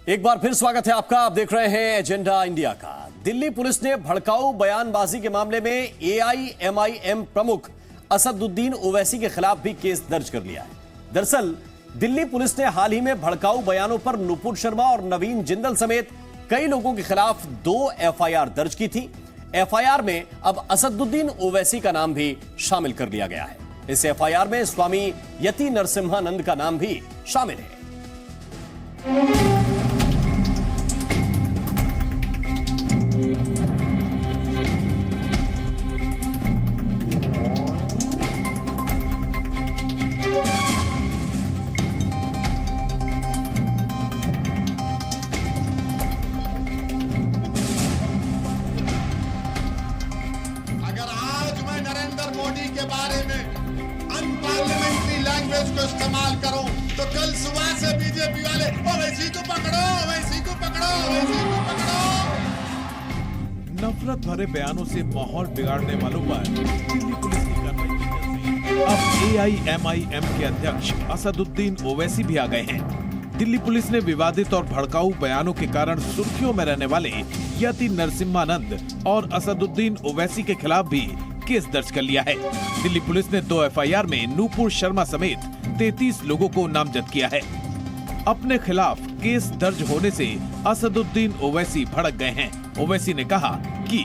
एक बार फिर स्वागत है आपका। आप देख रहे हैं एजेंडा इंडिया का। दिल्ली पुलिस ने भड़काऊ बयानबाजी के मामले में एआईएमआईएम प्रमुख असदुद्दीन ओवैसी के खिलाफ भी केस दर्ज कर लिया है। दरअसल दिल्ली पुलिस ने हाल ही में भड़काऊ बयानों पर नुपुर शर्मा और नवीन जिंदल समेत कई लोगों के खिलाफ 2 एफआईआर दर्ज की थी। एफआईआर में अब असदुद्दीन ओवैसी का नाम भी शामिल कर लिया गया है। इस एफआईआर में स्वामी यति नरसिम्हानंद का नाम भी शामिल है। मोदी के बारे में अनपार्लियामेंट्री लैंग्वेज को इस्तेमाल करो तो कल सुबह से बीजेपी वाले ओवैसी को पकड़ो, ओवैसी को पकड़ो, ओवैसी को पकड़ो। नफरत भरे बयानों से माहौल बिगाड़ने वालों पर दिल्ली पुलिस की कार्रवाई की चलते अब एआईएमआईएम के अध्यक्ष असदुद्दीन ओवैसी भी आ गए हैं। दिल्ली पुलिस ने विवादित और भड़काऊ बयानों के कारण सुर्खियों में रहने वाले यति नरसिम्हानंद और असदुद्दीन ओवैसी के खिलाफ भी केस दर्ज कर लिया है। दिल्ली पुलिस ने 2 एफआईआर में नुपुर शर्मा समेत 33 लोगों को नामजद किया है। अपने खिलाफ केस दर्ज होने से असदुद्दीन ओवैसी भड़क गए हैं। ओवैसी ने कहा कि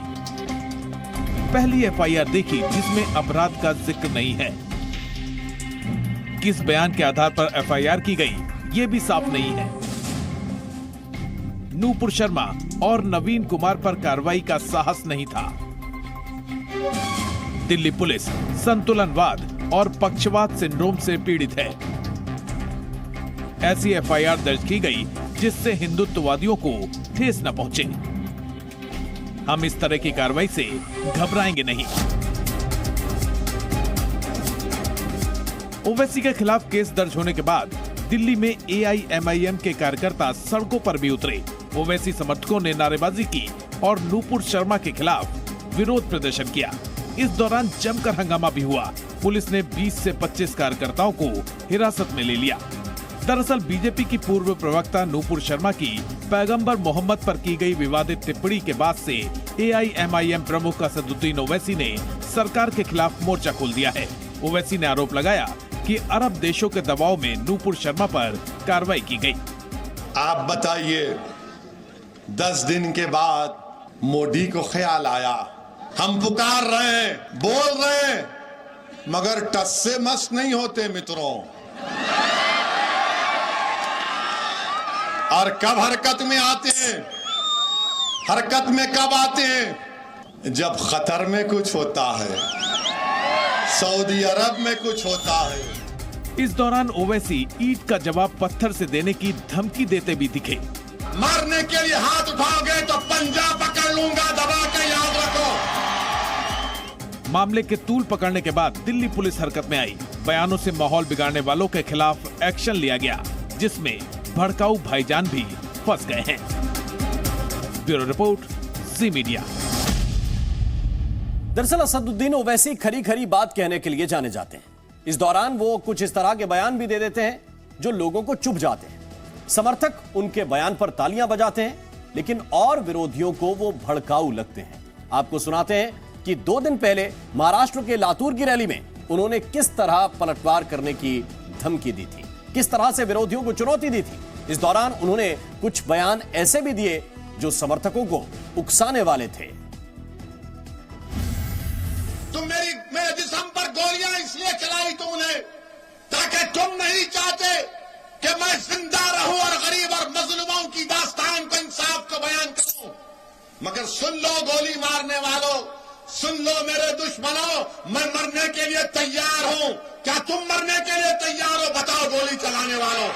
पहली एफआईआर देखी जिसमें अपराध का जिक्र नहीं है। किस बयान के आधार पर एफआईआर की गई ये भी साफ नहीं है। नुपुर शर्मा और नवीन कुमार पर कार्रवाई का साहस नहीं था। दिल्ली पुलिस संतुलनवाद और पक्षवाद सिंड्रोम से पीड़ित है। ऐसी एफआईआर दर्ज की गई जिससे हिंदुत्ववादियों को ठेस न पहुंचे। हम इस तरह की कार्रवाई से घबराएंगे नहीं। ओवैसी के खिलाफ केस दर्ज होने के बाद दिल्ली में एआईएमआईएम के कार्यकर्ता सड़कों पर भी उतरे। ओवैसी समर्थकों ने नारेबाजी की और नुपुर शर्मा के खिलाफ विरोध प्रदर्शन किया। इस दौरान जमकर हंगामा भी हुआ। पुलिस ने 20 से 25 कार्यकर्ताओं को हिरासत में ले लिया। दरअसल बीजेपी की पूर्व प्रवक्ता नुपुर शर्मा की पैगंबर मोहम्मद पर की गई विवादित टिप्पणी के बाद से एआईएमआईएम प्रमुख असदुद्दीन ओवैसी ने सरकार के खिलाफ मोर्चा खोल दिया है। ओवैसी ने आरोप लगाया कि अरब देशों के दबाव में नुपुर शर्मा पर कार्रवाई की गई। आप बताइए, 10 दिन के बाद मोदी को ख्याल आया, हम पुकार रहे हैं, बोल रहे हैं, मगर टस से मस नहीं होते मित्रों। और कब हरकत में आते हैं? हरकत में कब आते हैं? जब खतर में कुछ होता है, सऊदी अरब में कुछ होता है। इस दौरान ओवैसी ईंट का जवाब पत्थर से देने की धमकी देते भी दिखे। मरने के लिए हाथ उठाओगे तो पंजा पकड़ लूंगा, दबा के याद रखो। मामले के तूल पकड़ने के बाद दिल्ली पुलिस हरकत में आई। बयानों से माहौल बिगाड़ने वालों के खिलाफ एक्शन लिया गया, जिसमें भड़काऊ भाईजान भी फंस गए हैं। ब्यूरो रिपोर्ट, जी मीडिया। दरअसल असदुद्दीन ओवैसी खरी खरी बात कहने के लिए जाने जाते हैं। इस दौरान वो कुछ इस तरह के बयान भी दे देते हैं जो लोगों को चुभ जाते हैं। समर्थक उनके बयान पर तालियां बजाते हैं, लेकिन और विरोधियों को वो भड़काऊ लगते हैं। आपको सुनाते हैं कि 2 दिन पहले महाराष्ट्र के लातूर की रैली में उन्होंने किस तरह पलटवार करने की धमकी दी थी, किस तरह से विरोधियों को चुनौती दी थी। इस दौरान उन्होंने कुछ बयान ऐसे भी दिए जो समर्थकों को उकसाने वाले थे। तुम मेरे जिस्म पर गोलियां इसलिए चलाई तुमने ताकि तुम नहीं चाहते कि मैं जिंदा रहूं और गरीब और मजलूमों की दास्तान को, इंसाफ को बयान करूं। मगर सुन लो गोली मारने वालों, सुन लो मेरे दुश्मनों, मैं मरने के लिए तैयार हूं। क्या तुम मरने के लिए तैयार हो? बताओ गोली चलाने वालों।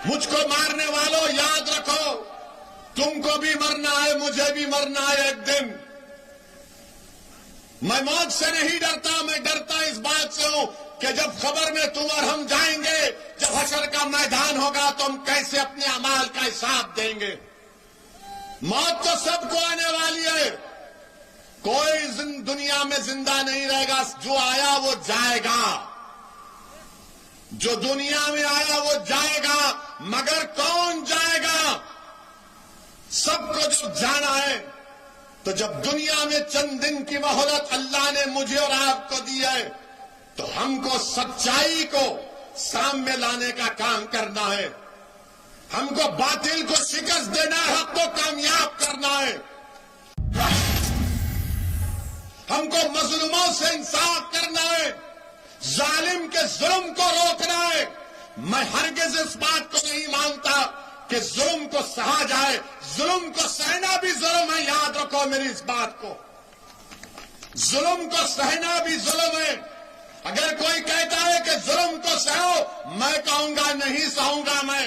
मुझको मारने वालों, याद रखो, तुमको भी मरना है, मुझे भी मरना है एक दिन। मैं मौत से नहीं डरता, मैं डरता इस बात से हूं कि जब खबर में तुम और हम जाएंगे, जब हशर का मैदान होगा तो हम कैसे अपने अमाल का हिसाब देंगे। मौत तो सबको आने वाली है, कोई दुनिया में जिंदा नहीं रहेगा, जो आया वो जाएगा। जो दुनिया में आया वो जाएगा, मगर कौन जाएगा? सबको जब जाना है, तो जब दुनिया में चंद दिन की मोहलत अल्लाह ने मुझे और आपको दी है, तो हमको सच्चाई को सामने लाने का काम करना है। हमको बातिल को शिकस्त देना है, हक को कामयाब करना है। हमको मजलूमों से इंसाफ करना है, जालिम के जुल्म को रोकना है। मैं हरगिज इस बात को नहीं मानता कि जुल्म को सहा जाए। जुल्म को सहना भी जुल्म है, याद रखो मेरी इस बात को। जुल्म को सहना भी जुल्म है। अगर कोई कहता है कि जुल्म को सहो, मैं कहूंगा नहीं सहूंगा मैं।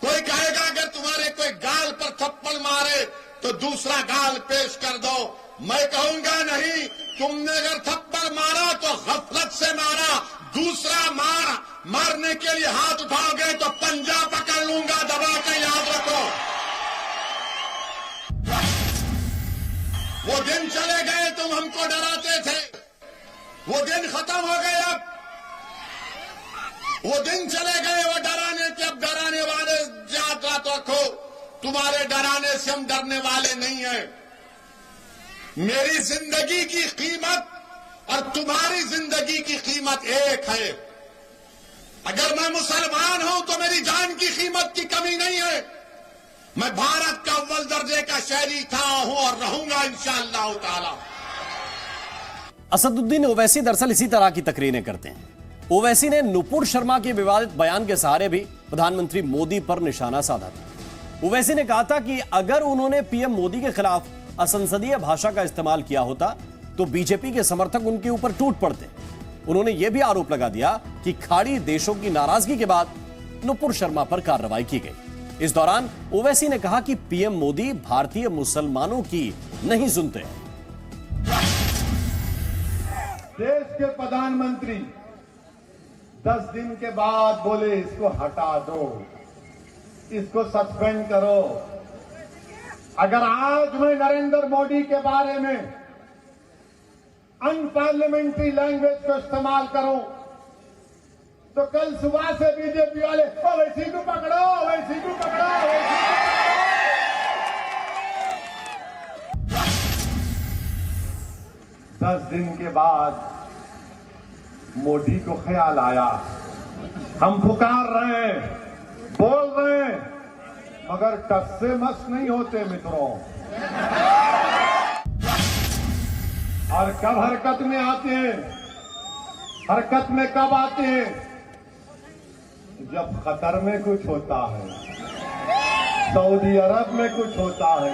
कोई कहेगा अगर तुम्हारे कोई गाल पर थप्पड़ मारे तो दूसरा गाल पेश कर दो, मैं कहूंगा नहीं। तुमने अगर थप्पड़ मारा तो गफलत से मारा, दूसरा मारने के लिए हाथ उठाओगे तो पंजा पकड़ लूंगा दबा के, याद रखो। वो दिन चले गए तुम हमको डराते थे, वो दिन खत्म हो गए। अब वो दिन चले गए वो डराने के। अब डराने वाले याद रखो, तुम्हारे डराने से हम डरने वाले नहीं हैं। मेरी जिंदगी की कीमत और तुम्हारी जिंदगी की कीमत एक है। अगर मैं मुसलमान हूं तो मेरी जान की कीमत की कमी नहीं है। मैं भारत का अव्वल दर्जे का शहरी था, हूं और रहूंगा इंशाअल्लाह ताला। असदुद्दीन ओवैसी दरअसल इसी तरह की तकरीरें करते हैं। ओवैसी ने नुपुर शर्मा के विवादित बयान के सहारे भी प्रधानमंत्री मोदी पर निशाना साधा था। ओवैसी ने कहा था कि अगर उन्होंने पीएम मोदी के खिलाफ असंसदीय भाषा का इस्तेमाल किया होता तो बीजेपी के समर्थक उनके ऊपर टूट पड़ते। उन्होंने यह भी आरोप लगा दिया कि खाड़ी देशों की नाराजगी के बाद नुपुर शर्मा पर कार्रवाई की गई। इस दौरान ओवैसी ने कहा कि पीएम मोदी भारतीय मुसलमानों की नहीं सुनते। देश के प्रधानमंत्री 10 दिन के बाद बोले इसको हटा दो, इसको सस्पेंड करो। अगर आज मैं नरेंद्र मोदी के बारे में अनपार्लियामेंट्री लैंग्वेज को इस्तेमाल करूं तो कल सुबह से बीजेपी वाले ओवैसी को पकड़ो, ओवैसी को पकड़ो, ओवैसी को पकड़ो। 10 दिन के बाद मोदी को ख्याल आया, हम पुकार रहे हैं, बोल रहे हैं, मगर टस से मस नहीं होते मित्रों। और कब हरकत में आते हैं? हरकत में कब आते हैं? जब कतर में कुछ होता है, सऊदी अरब में कुछ होता है,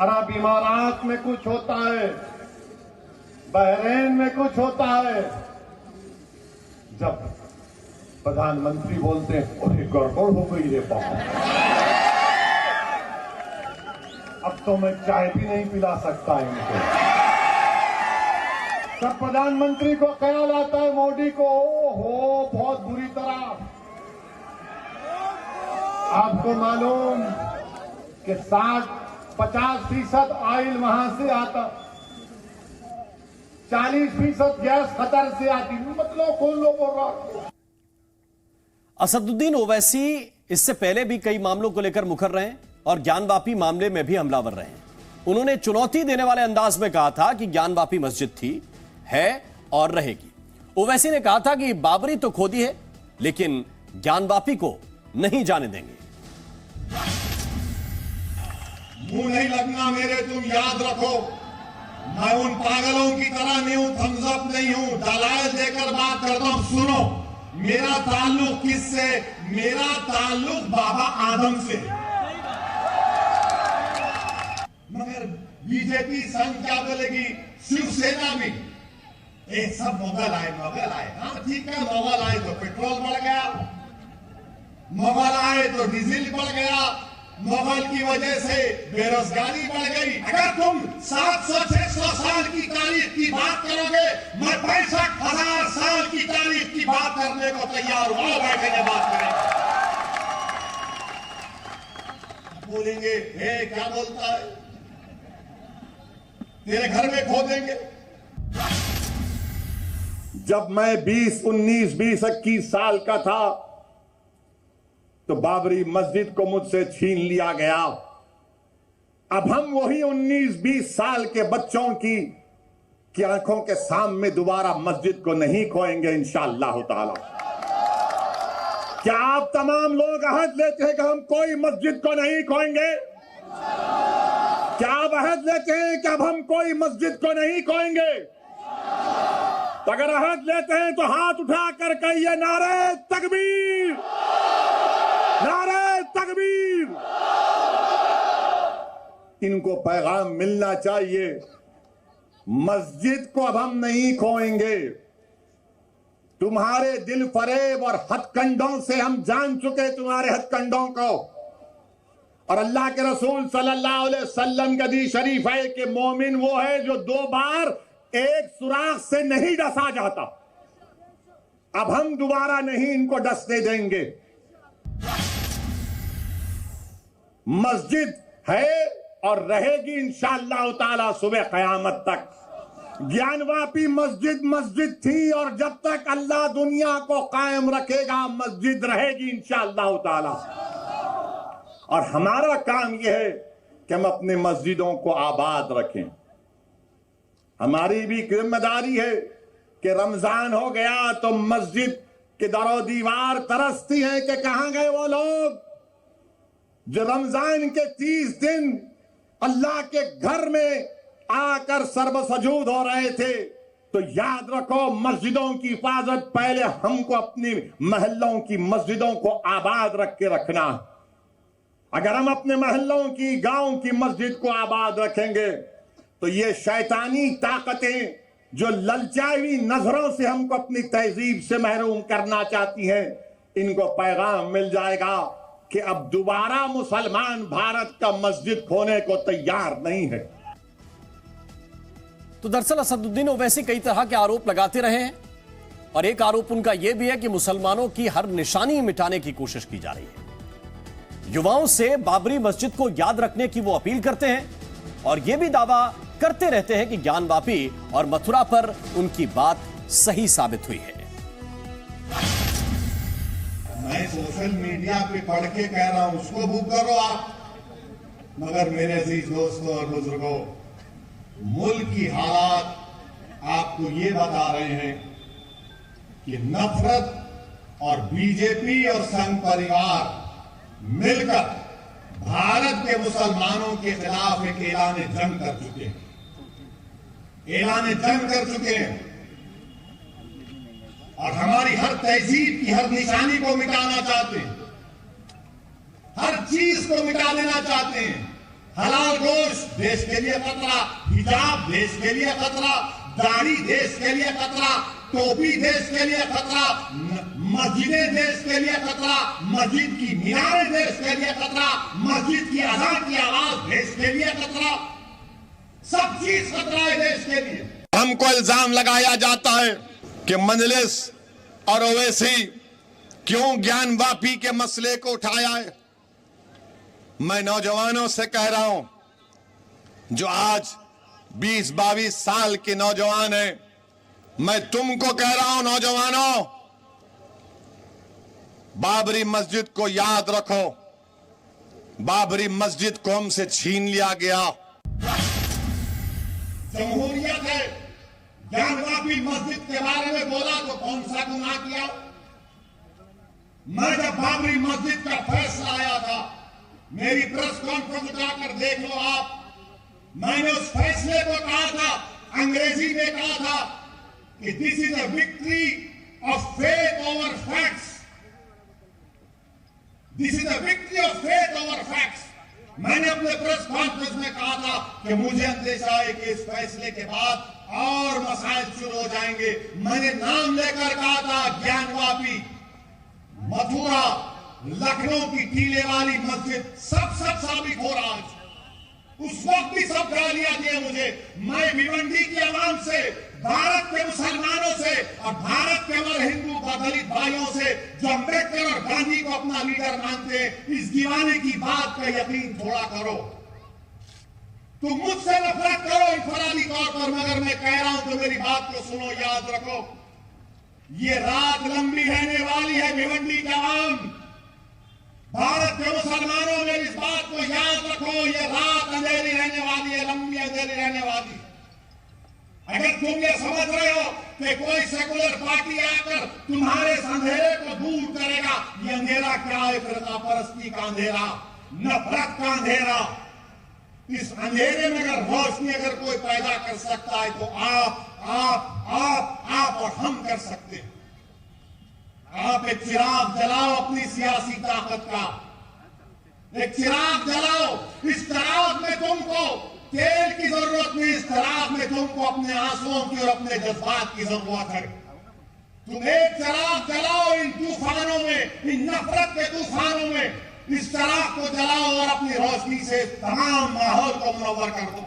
अरब इमारात में कुछ होता है, बहरीन में कुछ होता है। जब प्रधानमंत्री बोलते हैं अरे गड़बड़ हो गई रे बाबा, अब तो मैं चाय भी नहीं पिला सकता इनको। जब प्रधानमंत्री को ख्याल आता है मोदी को, ओहो बहुत बुरी तरह। आपको मालूम कि 50% ऑयल वहां से आता, 40% गैस कतर से आती। मतलब कौन लोग बोल रहा? असदुद्दीन ओवैसी इससे पहले भी कई मामलों को लेकर मुखर रहे हैं और ज्ञानवापी मामले में भी हमलावर रहे हैं। उन्होंने चुनौती देने वाले अंदाज में कहा था कि ज्ञानवापी मस्जिद थी, है और रहेगी। ओवैसी ने कहा था कि बाबरी तो खोदी है लेकिन ज्ञानवापी को नहीं जाने देंगे। मुंह नहीं लगना मेरे, तुम याद रखो, मैं उन पागलों की तरह नहीं हूं, थम्स अप नहीं हूं, दलाल देकर बात करता हूं। सुनो, मेरा ताल्लुक किससे? मेरा ताल्लुक बाबा आदम से। मगर बीजेपी संघ क्या बोलेगी, शिवसेना भी, ये सब मुगल आए। हाँ ठीक है, मुगल आए तो पेट्रोल बढ़ गया, मुगल आए तो डीजल बढ़ गया, मुगल की वजह से बेरोजगारी बढ़ गई। अगर तुम 700-600 साल की तारीख की बात करोगे, मैं 65,000 साल की तारीख की बात करने को तैयार हूं। बैठेंगे, बात करेंगे, बोलेंगे हे क्या बोलता है, तेरे घर में खो देंगे। जब मैं 21 साल का था तो बाबरी मस्जिद को मुझसे छीन लिया गया। अब हम वही 19-20 साल के बच्चों की आंखों के सामने दोबारा मस्जिद को नहीं खोएंगे इंशाअल्लाह ताला। क्या आप तमाम लोग अहद लेते हैं कि हम कोई मस्जिद को नहीं खोएंगे? क्या आप अहद लेते हैं कि अब हम कोई मस्जिद को नहीं खोएंगे? तो अगर अहद लेते हैं तो हाथ उठाकर कहिए नारे तकबीर, नारे तकबीर। इनको पैगाम मिलना चाहिए, मस्जिद को अब हम नहीं खोएंगे। तुम्हारे दिल फरेब और हथकंडों से हम जान चुके तुम्हारे हथकंडों को। और अल्लाह के रसूल सल्लल्लाहु अलैहि वसल्लम का हदीस शरीफ है कि मोमिन वो है जो 2 बार एक सुराख से नहीं डसा जाता। अब हम दोबारा नहीं इनको डसने देंगे। मस्जिद है और रहेगी इंशाअल्लाह ताला सुबह क़यामत तक। ज्ञानवापी मस्जिद मस्जिद थी और जब तक अल्लाह दुनिया को कायम रखेगा मस्जिद रहेगी इंशाअल्लाह ताला। और हमारा काम यह है कि हम अपने मस्जिदों को आबाद रखें। हमारी भी जिम्मेदारी है कि रमजान हो गया तो मस्जिद के दरो दीवार तरसती हैं कि कहां गए वो लोग जो रमजान के 30 दिन अल्लाह के घर में आकर सर्वसजूद हो रहे थे। तो याद रखो, मस्जिदों की हिफाजत पहले हमको अपनी महल्लों की मस्जिदों को आबाद रख के रखना। अगर हम अपने महल्लों की, गांव की मस्जिद को आबाद रखेंगे तो ये शैतानी ताकतें जो ललचाई हुई नजरों से हमको अपनी तहजीब से महरूम करना चाहती हैं, इनको पैगाम मिल जाएगा कि अब दोबारा मुसलमान भारत का मस्जिद खोने को तैयार नहीं है। तो दरअसल असदुद्दीन ओवैसी कई तरह के आरोप लगाते रहे हैं और एक आरोप उनका यह भी है कि मुसलमानों की हर निशानी मिटाने की कोशिश की जा रही है। युवाओं से बाबरी मस्जिद को याद रखने की वो अपील करते हैं और यह भी दावा करते रहते हैं कि ज्ञानवापी और मथुरा पर उनकी बात सही साबित हुई है। मैं सोशल मीडिया पे पढ़ के कह रहा हूं, उसको बुक करो आप। मगर मेरे अजीज दोस्तों और बुजुर्गों, मुल्क की हालात आपको ये बता रहे हैं कि नफरत और बीजेपी और संघ परिवार मिलकर भारत के मुसलमानों के खिलाफ एक ऐलान जंग कर चुके हैं, ऐलान जंग कर चुके हैं और हमारी हर तहजीब की हर निशानी को मिटाना चाहते हैं, हर चीज को मिटा देना चाहते हैं। हलाल गोश्त देश के लिए खतरा, हिजाब देश के लिए खतरा, दाढ़ी देश के लिए खतरा, टोपी देश के लिए खतरा, मस्जिदें देश के लिए खतरा, मस्जिद की मीनारें देश के लिए खतरा, मस्जिद की अज़ान की आवाज देश के लिए खतरा, सब चीज खतरा है देश के लिए। हमको इल्जाम लगाया जाता है कि मजलिस और ओवैसी क्यों ज्ञानवापी के मसले को उठाया है। मैं नौजवानों से कह रहा हूं, जो आज 20-22 साल के नौजवान हैं, मैं तुमको कह रहा हूं नौजवानों, बाबरी मस्जिद को याद रखो। बाबरी मस्जिद को हमसे छीन लिया गया। जमहूरियत है, ज्ञानवापी मस्जिद के बारे में बोला तो कौन सा गुनाह किया। मैं जब बाबरी मस्जिद का फैसला आया था, मेरी प्रेस कॉन्फ्रेंस जाकर देख लो आप, मैंने उस फैसले को कहा था, अंग्रेजी में कहा था कि this is a victory of faith over facts, this is a victory of faith over facts. मैंने अपने प्रेस कॉन्फ्रेंस में कहा था कि मुझे अंदेशा है कि इस फैसले के बाद और मसाइल शुरू हो जाएंगे। मैंने नाम लेकर कहा था ज्ञानवापी, मथुरा, लखनऊ की टीले वाली मस्जिद, सब साबित हो रहा है। उस वक्त भी सब गालियां दिए मुझे। मैं भिवंडी की आवाम से, भारत के मुसलमानों से और भारत के हमारे हिंदू दलित भाइयों से जो अम्बेडकर और गांधी को अपना लीडर मानते हैं, इस दीवाने की बात का यकीन थोड़ा करो। तुम मुझसे नफरत करो इंफरादी तौर पर, मगर मैं कह रहा हूं तो मेरी बात को सुनो, याद रखो। ये रात लंबी रहने वाली है भिवंडी के आवाम। भारत के मुसलमानों में इस बात को याद रखो, ये रात अंधेरी रहने वाली है, लंबी अंधेरी रहने वाली है। अगर तुम ये समझ रहे हो कि कोई सेकुलर पार्टी आकर तुम्हारे इस अंधेरे को दूर करेगा, ये अंधेरा क्या है? फिरकापरस्ती का अंधेरा, नफरत का अंधेरा। इस अंधेरे में अगर रोशनी अगर कोई पैदा कर सकता है तो आप और हम कर सकते हैं। आप एक चिराग जलाओ अपनी सियासी ताकत का, एक चिराग जलाओ। इस चिराग में तुमको तेल की जरूरत नहीं, इस चिराग में तुमको अपने आंसुओं की और अपने जज्बात की जरूरत है। तुम एक चिराग जलाओ इन तूफानों में, इन नफरत के तूफानों में। इस चिराग को जलाओ और अपनी रोशनी से तमाम माहौल को मुनव्वर कर दो।